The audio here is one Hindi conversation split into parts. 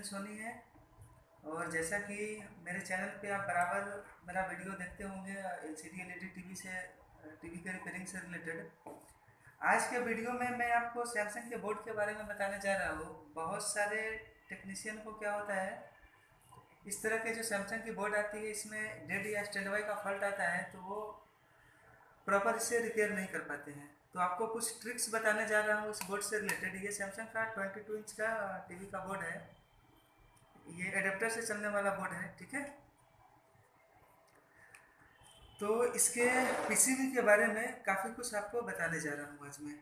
सोनी है। और जैसा कि मेरे चैनल पे आप बराबर मेरा वीडियो देखते होंगे एलसीडी एलईडी टीवी से, टीवी के रिपेयरिंग से रिलेटेड। आज के वीडियो में मैं आपको सैमसंग के बोर्ड के बारे में बताने जा रहा हूँ। बहुत सारे टेक्नीशियन को क्या होता है, इस तरह के जो सैमसंग की बोर्ड आती है इसमें डेड या स्टैंड बाई का फॉल्ट आता है तो वो प्रॉपर इसे रिपेयर नहीं कर पाते हैं। तो आपको कुछ ट्रिक्स बताने जा रहा हूँ इस बोर्ड से रिलेटेड। ये सैमसंग का 22 इंच का टीवी का बोर्ड है। ये एडेप्टर से चलने वाला बोर्ड है, ठीक है। तो इसके पीसीबी के बारे में काफ़ी कुछ आपको बताने जा रहा हूँ आज मैं।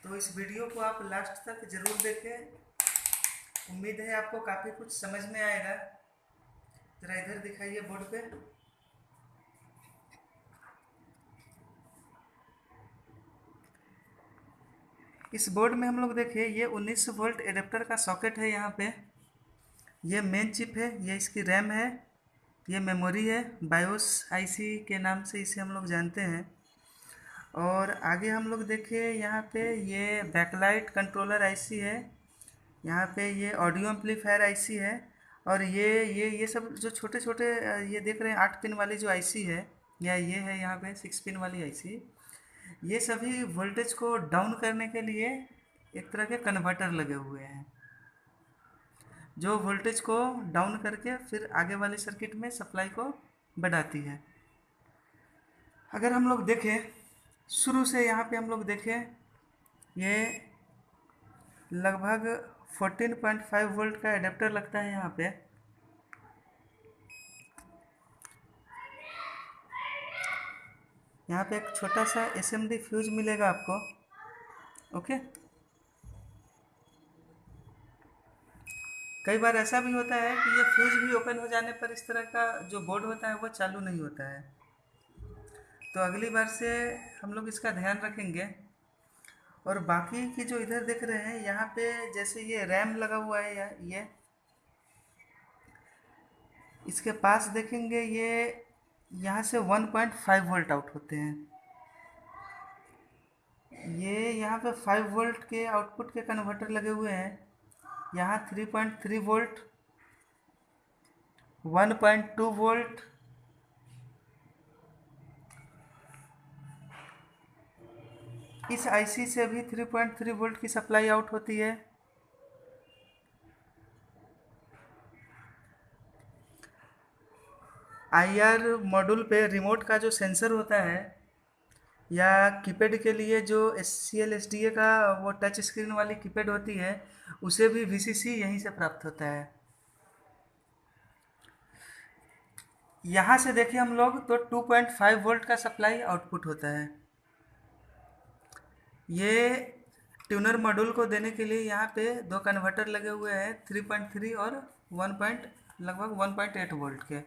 तो इस वीडियो को आप लास्ट तक ज़रूर देखें। उम्मीद है आपको काफ़ी कुछ समझ में आएगा। ज़रा इधर दिखाइए बोर्ड पे। इस बोर्ड में हम लोग देखिए, ये 19 वोल्ट एडेप्टर का सॉकेट है यहाँ पे। ये मेन चिप है, ये इसकी रैम है, ये मेमोरी है, बायोस आईसी के नाम से इसे हम लोग जानते हैं। और आगे हम लोग देखें यहाँ पे, ये बैकलाइट कंट्रोलर आईसी है, यहाँ पे ये ऑडियो एम्पलीफायर आईसी है। और ये सब जो छोटे छोटे ये देख रहे हैं 8 पिन वाली जो आईसी है, या ये है यहाँ पे 6 पिन वाली आईसी। ये सभी वोल्टेज को डाउन करने के लिए एक तरह के कन्वर्टर लगे हुए हैं, जो वोल्टेज को डाउन करके फिर आगे वाले सर्किट में सप्लाई को बढ़ाती है। अगर हम लोग देखें शुरू से, यहाँ पे हम लोग देखें, ये लगभग 14.5 वोल्ट का एडेप्टर लगता है यहाँ पे। यहाँ पे एक छोटा सा एसएमडी फ्यूज मिलेगा आपको, ओके। कई बार ऐसा भी होता है कि ये फ्यूज भी ओपन हो जाने पर इस तरह का जो बोर्ड होता है वो चालू नहीं होता है। तो अगली बार से हम लोग इसका ध्यान रखेंगे। और बाकी की जो इधर देख रहे हैं यहाँ पे, जैसे ये रैम लगा हुआ है, या ये इसके पास देखेंगे, ये यहाँ से 1.5 वोल्ट आउट होते हैं। ये यहाँ पे 5 वोल्ट के आउटपुट के कन्वर्टर लगे हुए हैं। यहाँ 3.3 वोल्ट, 1.2 वोल्ट, इस आईसी से भी 3.3 वोल्ट की सप्लाई आउट होती है। आईआर मॉड्यूल पे रिमोट का जो सेंसर होता है, या कीपैड के लिए जो SCL SDA का वो टच स्क्रीन वाली कीपैड होती है, उसे भी VCC यहीं से प्राप्त होता है। यहाँ से देखें हम लोग तो 2.5 वोल्ट का सप्लाई आउटपुट होता है। ये ट्यूनर मॉड्यूल को देने के लिए यहाँ पे दो कन्वर्टर लगे हुए हैं, 3.3 और लगभग 1.8 वोल्ट के।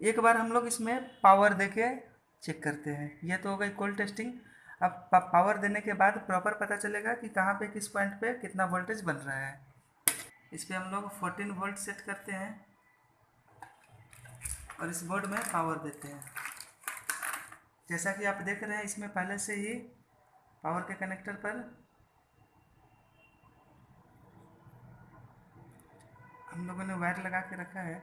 एक बार हम लोग इसमें पावर देके चेक करते हैं। ये तो हो गई कोल्ड टेस्टिंग। अब पावर देने के बाद प्रॉपर पता चलेगा कि कहाँ पे किस पॉइंट पे कितना वोल्टेज बन रहा है। इस पे हम लोग 14 वोल्ट सेट करते हैं और इस बोर्ड में पावर देते हैं। जैसा कि आप देख रहे हैं, इसमें पहले से ही पावर के कनेक्टर पर हम लोगों ने वायर लगा के रखा है।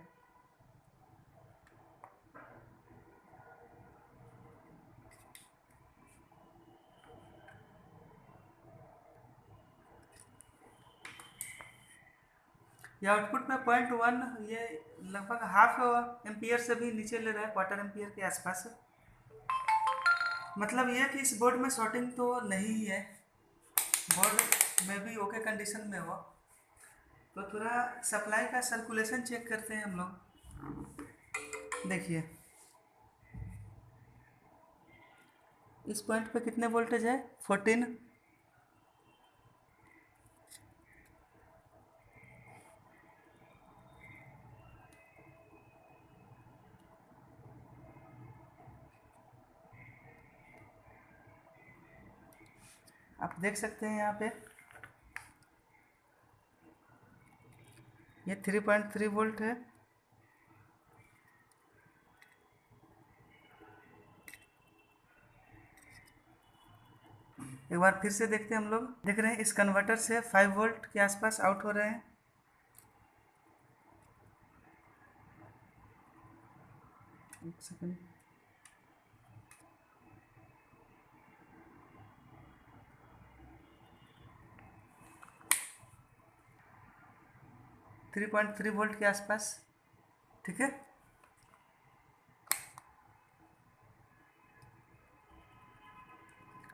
ये आउटपुट में 0.1, ये लगभग हाफ एम्पियर से भी नीचे ले रहा है, क्वार्टर एम्पियर के आसपास। मतलब ये कि इस बोर्ड में शॉर्टिंग तो नहीं है, बोर्ड में भी ओके कंडीशन में हो। तो थोड़ा सप्लाई का सर्कुलेशन चेक करते हैं हम लोग। देखिए इस पॉइंट पे कितने वोल्टेज है, 14। आप देख सकते हैं यहाँ पे ये 3.3 वोल्ट है। एक बार फिर से देखते हैं हम लोग। देख रहे हैं इस कन्वर्टर से 5 वोल्ट के आसपास आउट हो रहे हैं। एक सेकंड। थ्री 3.3 वोल्ट के आसपास, ठीक है।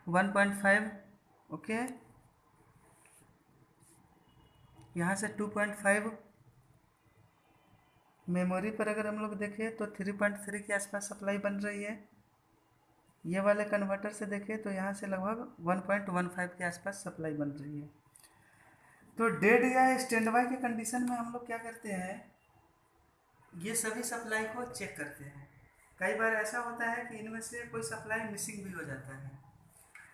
One 1.5, okay. यहाँ से 2.5। मेमोरी पर अगर हम लोग देखें तो 3.3 के आसपास सप्लाई बन रही है। ये वाले कन्वर्टर से देखें तो यहाँ से लगभग 1.15 के आसपास सप्लाई बन रही है। तो डेड या स्टैंड बाय के कंडीशन में हम लोग क्या करते हैं, ये सभी सप्लाई को चेक करते हैं। कई बार ऐसा होता है कि इनमें से कोई सप्लाई मिसिंग भी हो जाता है।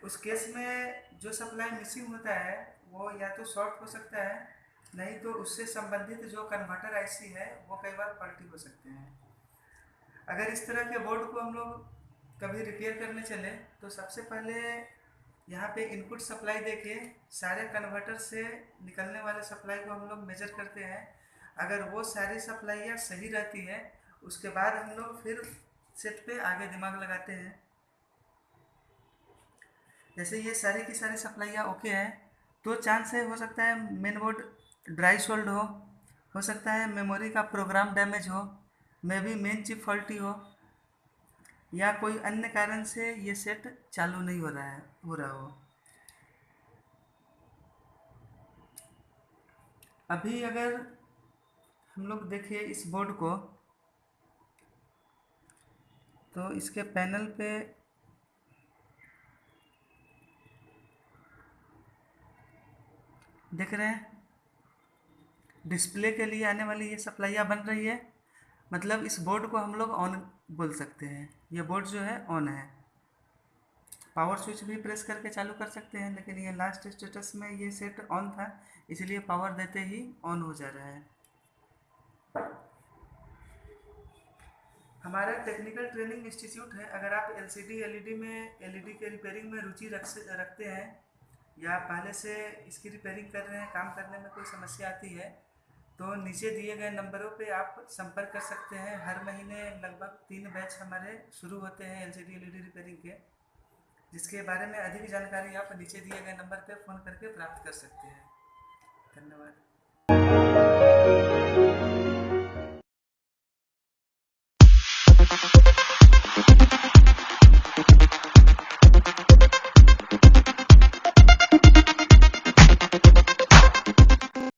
उस केस में जो सप्लाई मिसिंग होता है वो या तो शॉर्ट हो सकता है, नहीं तो उससे संबंधित जो कन्वर्टर आईसी है वो कई बार फॉल्टी हो सकते हैं। अगर इस तरह के बोर्ड को हम लोग कभी रिपेयर करने चले तो सबसे पहले यहाँ पे इनपुट सप्लाई देखिए, सारे कन्वर्टर से निकलने वाले सप्लाई को हम लोग मेजर करते हैं। अगर वो सारी सप्लाइयाँ सही रहती है उसके बाद हम लोग फिर सेट पे आगे दिमाग लगाते हैं। जैसे ये सारी की सारी सप्लाइयाँ ओके है तो चांस है हो सकता है मेन बोर्ड ड्राई सोल्ड हो सकता है मेमोरी का प्रोग्राम डैमेज हो, may be main chip faulty हो, या कोई अन्य कारण से ये सेट चालू नहीं हो रहा हो। अभी अगर हम लोग देखें इस बोर्ड को तो इसके पैनल पे देख रहे हैं डिस्प्ले के लिए आने वाली ये सप्लाइयाँ बन रही है। मतलब इस बोर्ड को हम लोग ऑन बोल सकते हैं। ये बोर्ड जो है ऑन है। पावर स्विच भी प्रेस करके चालू कर सकते हैं, लेकिन ये लास्ट स्टेटस में ये सेट ऑन था इसलिए पावर देते ही ऑन हो जा रहा है। हमारा टेक्निकल ट्रेनिंग इंस्टीट्यूट है। अगर आप एलसीडी एलईडी के रिपेयरिंग में रुचि रखते हैं या पहले से इसकी रिपेयरिंग कर रहे हैं, काम करने में कोई समस्या आती है तो नीचे दिए गए नंबरों पे आप संपर्क कर सकते हैं। हर महीने लगभग 3 बैच हमारे शुरू होते हैं एलसीडी एलईडी रिपेयरिंग के, जिसके बारे में अधिक जानकारी आप नीचे दिए गए नंबर पर फ़ोन करके प्राप्त कर सकते हैं। धन्यवाद।